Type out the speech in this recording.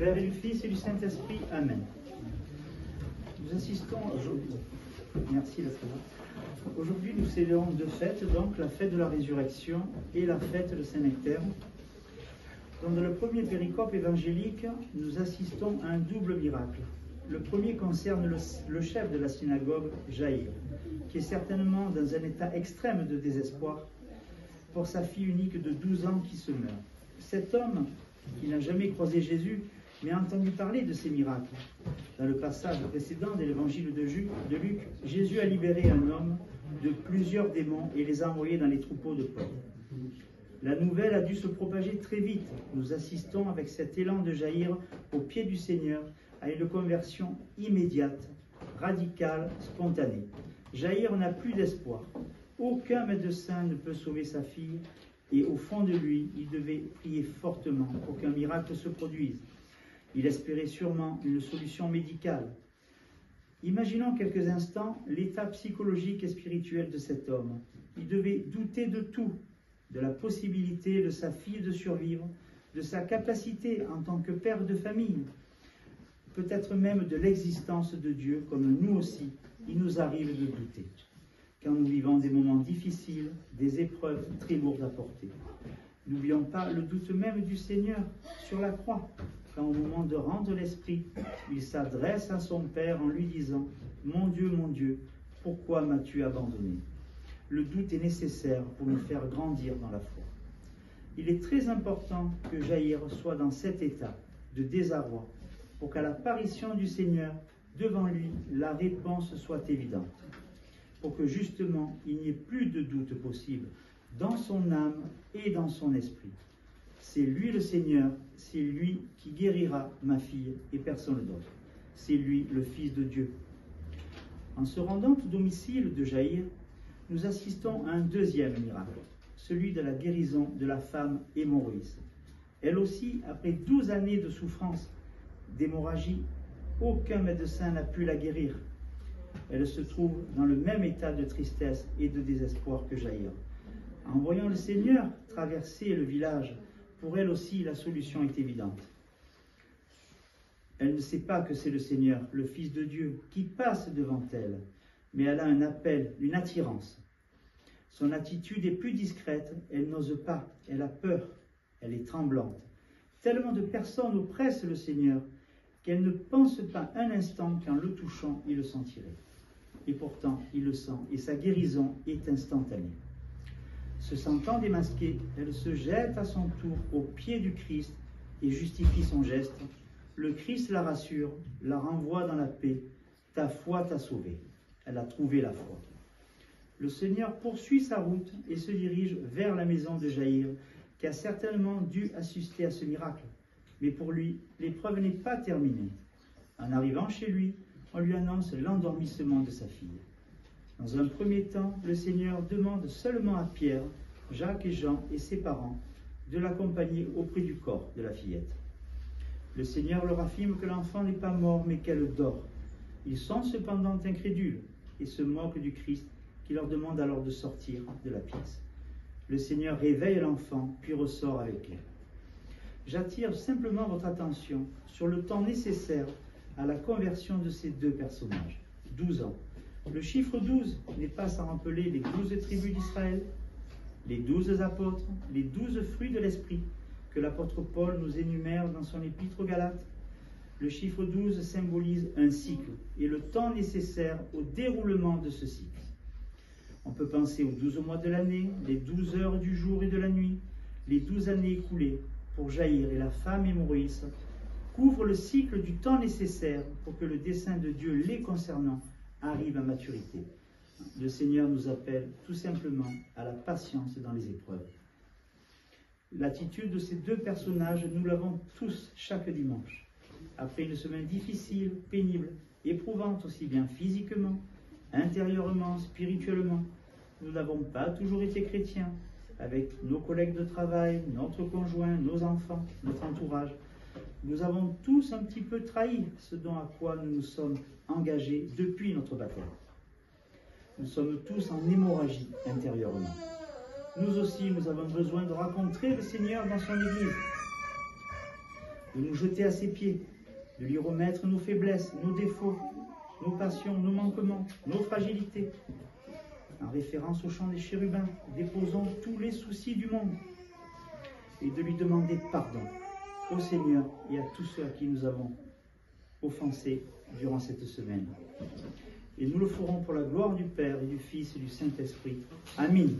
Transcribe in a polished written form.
Père et du Fils et du Saint-Esprit. Amen. Nous assistons aujourd'hui. Merci d'être là. Aujourd'hui, nous célébrons deux fêtes, donc la fête de la résurrection et la fête de Saint-Nectaire. Dans le premier péricope évangélique, nous assistons à un double miracle. Le premier concerne le chef de la synagogue, Jaïr, qui est certainement dans un état extrême de désespoir pour sa fille unique de 12 ans qui se meurt. Cet homme, qui n'a jamais croisé Jésus, mais a entendu parler de ces miracles. Dans le passage précédent de l'évangile de Luc, Jésus a libéré un homme de plusieurs démons et les a envoyés dans les troupeaux de porcs. La nouvelle a dû se propager très vite. Nous assistons avec cet élan de Jaïr au pied du Seigneur à une conversion immédiate, radicale, spontanée. Jaïr n'a plus d'espoir. Aucun médecin ne peut sauver sa fille et au fond de lui, il devait prier fortement pour qu'un miracle se produise. Il espérait sûrement une solution médicale. Imaginons quelques instants l'état psychologique et spirituel de cet homme. Il devait douter de tout, de la possibilité de sa fille de survivre, de sa capacité en tant que père de famille, peut-être même de l'existence de Dieu, comme nous aussi, il nous arrive de douter, quand nous vivons des moments difficiles, des épreuves très lourdes à porter. N'oublions pas le doute même du Seigneur sur la croix, quand au moment de rendre l'esprit, il s'adresse à son Père en lui disant « Mon Dieu, pourquoi m'as-tu abandonné ?» Le doute est nécessaire pour nous faire grandir dans la foi. Il est très important que Jaïr soit dans cet état de désarroi pour qu'à l'apparition du Seigneur, devant lui, la réponse soit évidente. Pour que justement, il n'y ait plus de doute possible dans son âme et dans son esprit. C'est lui le Seigneur, c'est lui qui guérira ma fille et personne d'autre. C'est lui le Fils de Dieu. En se rendant au domicile de Jaïr, nous assistons à un deuxième miracle, celui de la guérison de la femme hémorroïde. Elle aussi, après 12 années de souffrance, d'hémorragie, aucun médecin n'a pu la guérir. Elle se trouve dans le même état de tristesse et de désespoir que Jaïr. En voyant le Seigneur traverser le village, pour elle aussi la solution est évidente. Elle ne sait pas que c'est le Seigneur, le Fils de Dieu, qui passe devant elle, mais elle a un appel, une attirance. Son attitude est plus discrète, elle n'ose pas, elle a peur, elle est tremblante. Tellement de personnes oppressent le Seigneur qu'elle ne pense pas un instant qu'en le touchant, il le sentirait. Et pourtant, il le sent, et sa guérison est instantanée. Se sentant démasquée, elle se jette à son tour aux pieds du Christ et justifie son geste. Le Christ la rassure, la renvoie dans la paix. Ta foi t'a sauvée. Elle a trouvé la foi. Le Seigneur poursuit sa route et se dirige vers la maison de Jaïr, qui a certainement dû assister à ce miracle. Mais pour lui, l'épreuve n'est pas terminée. En arrivant chez lui, on lui annonce l'endormissement de sa fille. Dans un premier temps, le Seigneur demande seulement à Pierre, Jacques et Jean et ses parents de l'accompagner auprès du corps de la fillette. Le Seigneur leur affirme que l'enfant n'est pas mort, mais qu'elle dort. Ils sont cependant incrédules et se moquent du Christ qui leur demande alors de sortir de la pièce. Le Seigneur réveille l'enfant, puis ressort avec elle. J'attire simplement votre attention sur le temps nécessaire à la conversion de ces deux personnages. 12 ans. Le chiffre 12 n'est pas sans rappeler les 12 tribus d'Israël, les 12 apôtres, les 12 fruits de l'Esprit que l'apôtre Paul nous énumère dans son épître aux Galates. Le chiffre 12 symbolise un cycle et le temps nécessaire au déroulement de ce cycle. On peut penser aux 12 mois de l'année, les 12 heures du jour et de la nuit, les 12 années écoulées pour Jaïr et la femme hémorroïde couvrent le cycle du temps nécessaire pour que le dessein de Dieu les concernant arrive à maturité. Le Seigneur nous appelle tout simplement à la patience dans les épreuves. L'attitude de ces deux personnages, nous l'avons tous chaque dimanche. Après une semaine difficile, pénible, éprouvante aussi bien physiquement, intérieurement, spirituellement, nous n'avons pas toujours été chrétiens, avec nos collègues de travail, notre conjoint, nos enfants, notre entourage. Nous avons tous un petit peu trahi ce dont à quoi nous nous sommes engagés depuis notre baptême. Nous sommes tous en hémorragie intérieurement. Nous aussi, nous avons besoin de rencontrer le Seigneur dans son Église. de nous jeter à ses pieds, de lui remettre nos faiblesses, nos défauts, nos passions, nos manquements, nos fragilités. En référence au chant des chérubins, déposons tous les soucis du monde et de lui demander pardon au Seigneur et à tous ceux à qui nous avons offensés durant cette semaine. Et nous le ferons pour la gloire du Père et du Fils et du Saint-Esprit. Amen.